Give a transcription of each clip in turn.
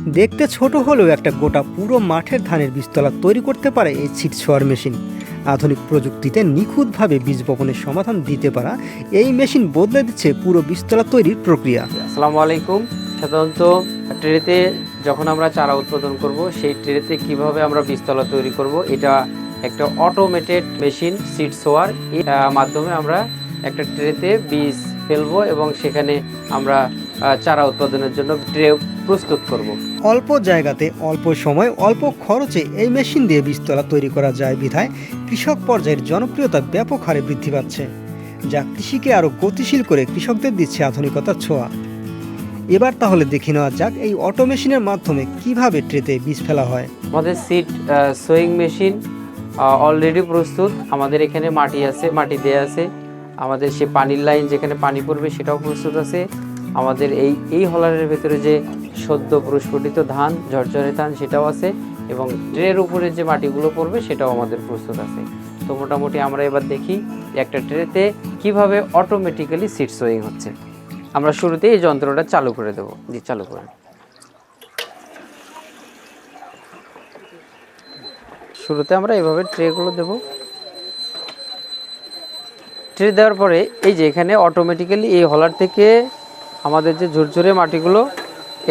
দেখতে ছোট হলেও একটা গোটা পুরো মাঠের ধানের বীজতলা তৈরি করতে পারে এই সিড সোয়ার মেশিন। আধুনিক প্রযুক্তিতে নিখুঁতভাবে বীজ বপনের সমাধান দিতে পারা এই মেশিন বদলে দিচ্ছে পুরো বীজতলা তৈরির প্রক্রিয়া। আসসালামু আলাইকুম। সাধারণত ট্রেতে যখন আমরা চারা উৎপাদন করব, সেই ট্রেতে কিভাবে আমরা বীজতলা তৈরি করব, এটা একটা অটোমেটেড মেশিন সিড সোয়ার। এর মাধ্যমে আমরা একটা ট্রেতে বীজ ফেলবো এবং সেখানে আমরা চারা উৎপাদনের জন্য ট্রে প্রস্তুত করব। অল্প জায়গাতে অল্প সময় অল্প খরচে এই মেশিন দিয়ে বীজতলা তৈরি করা যায় বিধায় কৃষক পর্যায়ের জনপ্রিয়তা ব্যাপক হারে বৃদ্ধি পাচ্ছে, যা কৃষিকে আরও গতিশীল করে কৃষকদের দিচ্ছে আধুনিকতার ছোঁয়া। এবার তাহলে দেখে নেওয়া যাক এই অটো মেশিনের মাধ্যমে কিভাবে ট্রেতে বীজ ফেলা হয়। আমাদের সিড সোয়িং মেশিন অলরেডি প্রস্তুত। আমাদের এখানে মাটি আছে, মাটি দেয়া আছে। আমাদের সে পানির লাইন যেখানে পানি পড়বে সেটাও প্রস্তুত আছে। আমাদের এই হলারের ভেতরে যে সদ্য প্রস্ফুটিত ধান, ঝরঝরে ধান, সেটাও আছে এবং ট্রের উপরে যে মাটিগুলো পড়বে সেটাও আমাদের প্রস্তুত আছে। তো মোটামুটি আমরা এবার দেখি একটা ট্রেতে কিভাবে অটোমেটিক্যালি সিড সোয়িং হচ্ছে। আমরা শুরুতে এই যন্ত্রটা চালু করে দেবো। জি, চালু করে। শুরুতে আমরা এভাবে ট্রেগুলো দেব। ট্রে দেওয়ার পরে এই যে এখানে অটোমেটিক্যালি এই হলার থেকে আমাদের যে ঝুরঝুরে মাটিগুলো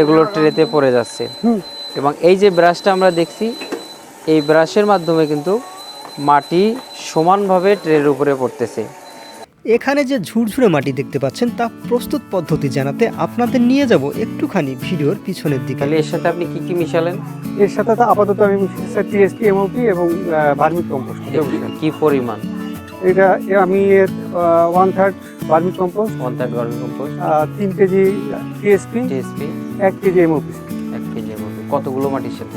এগুলো ট্রেতে পড়ে যাচ্ছে এবং এই যে ব্রাশটা আমরা দেখছি, এই ব্রাশের মাধ্যমে কিন্তু মাটি সমানভাবে ট্রের উপরে পড়তেছে। এখানে যে ঝুরঝুরে মাটি দেখতে পাচ্ছেন তা প্রস্তুত পদ্ধতি জানাতে আপনাদের নিয়ে যাব একটুখানি ভিডিওর পিছনের দিকে। তাহলে এর সাথে আপনি কি কি মিশালেন? এর সাথে তো আপাতত আমি মিশিয়েছি টিএসপি, এমওপি এবং ভার্মি কম্পোস্ট। কি পরিমাণ? এটা আমি 1/3 vermi compost, 1/3 vermi compost, 3 KG TSP, 1 KG MOP. 1 KG MOP. কতগুলো মাটির সাথে?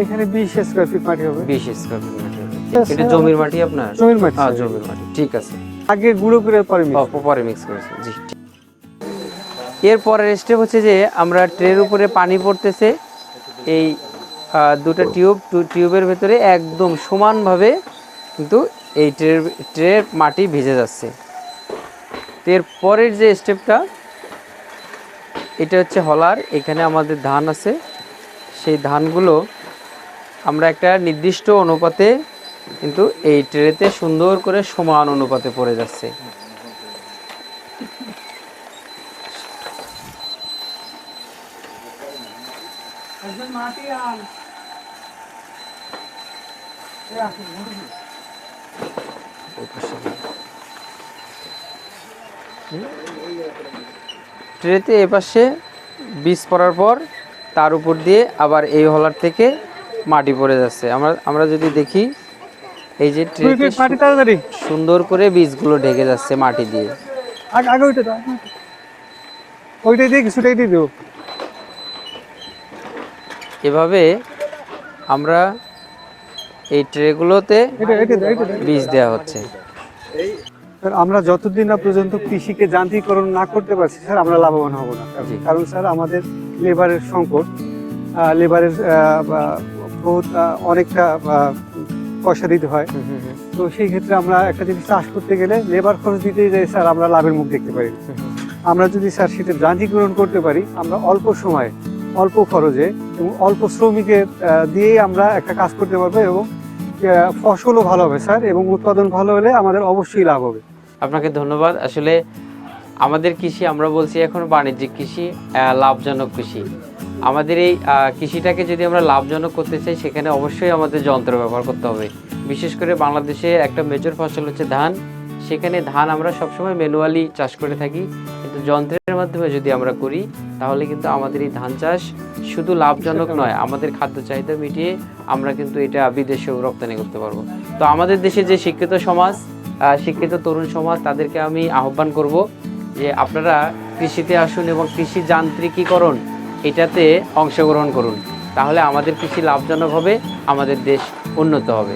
এখানে 20 স্কয়ার ফিট মাটি হবে। 20 স্কয়ার ফিট মাটি হবে। এটা জমির মাটি আপনার? জমির মাটি। হ্যাঁ, জমির মাটি। ঠিক আছে। আগে গুঁড়ো করে পরে মিক্স করেছি। জি। এর পরের স্টেপ হচ্ছে যে আমরা ট্রের উপরে পানি পড়তেছে, এই দুটো টিউবের ভেতরে একদম সমানভাবে কিন্তু এই ট্রের মাটি ভিজে যাচ্ছে। এর পরের যে স্টেপটা, এটা হচ্ছে হলার। এখানে আমাদের ধান আছে, সেই ধানগুলো আমরা একটা নির্দিষ্ট অনুপাতে কিন্তু এই ট্রেতে সুন্দর করে সমান অনুপাতে পড়ে যাচ্ছে। ট্রেতে এপাশে বীজ পড়ার পর তার উপর দিয়ে আবার এই হলার থেকে মাটি পড়ে যাচ্ছে। আমরা যদি দেখি, এই যে ট্রেতে সুন্দর করে বীজগুলো ঢেকে যাচ্ছে মাটি দিয়ে। আগে ওইটাই দিয়ে কিছুটাই দিয়ে দেবো। এভাবে আমরা এই ট্রেগুলোতে বীজ দেওয়া হচ্ছে। আমরা যতদিন না পর্যন্ত কৃষিকে যান্ত্রিকরণ না করতে পারছি স্যার, আমরা লাভবান হব না। কারণ স্যার আমাদের লেবারের সংকট, লেবারের বহুত অনেকটা পয়সা দিতে হয়। তো সেই ক্ষেত্রে আমরা একটা জিনিস চাষ করতে গেলে লেবার খরচ দিতেই যাই স্যার, আমরা লাভের মুখ দেখতে পারি। আমরা যদি স্যার সেটা যান্ত্রিকরণ করতে পারি, আমরা অল্প সময়ে অল্প খরচে এবং অল্প শ্রমিকের দিয়েই আমরা একটা কাজ করতে পারবো এবং ফসলও ভালো হবে স্যার, এবং উৎপাদন ভালো হলে আমাদের অবশ্যই লাভ হবে। আপনাকে ধন্যবাদ। আসলে আমাদের কৃষি, আমরা বলছি এখন বাণিজ্যিক কৃষি, লাভজনক কৃষি। আমাদের এই কৃষিটাকে যদি আমরা লাভজনক করতে চাই, সেখানে অবশ্যই আমাদের যন্ত্র ব্যবহার করতে হবে। বিশেষ করে বাংলাদেশে একটা মেজর ফসল হচ্ছে ধান। সেখানে ধান আমরা সবসময় ম্যানুয়ালি চাষ করে থাকি, কিন্তু যন্ত্রের মাধ্যমে যদি আমরা করি তাহলে কিন্তু আমাদের এই ধান চাষ শুধু লাভজনক নয়, আমাদের খাদ্য চাহিদা মিটিয়ে আমরা কিন্তু এটা বিদেশেও রপ্তানি করতে পারবো। তো আমাদের দেশে যে শিক্ষিত সমাজ, শিক্ষিত তরুণ সমাজ, তাদেরকে আমি আহ্বান করব যে আপনারা কৃষিতে আসুন এবং কৃষি যান্ত্রিকীকরণ এটাতে অংশগ্রহণ করুন। তাহলে আমাদের কৃষি লাভজনক হবে, আমাদের দেশ উন্নত হবে।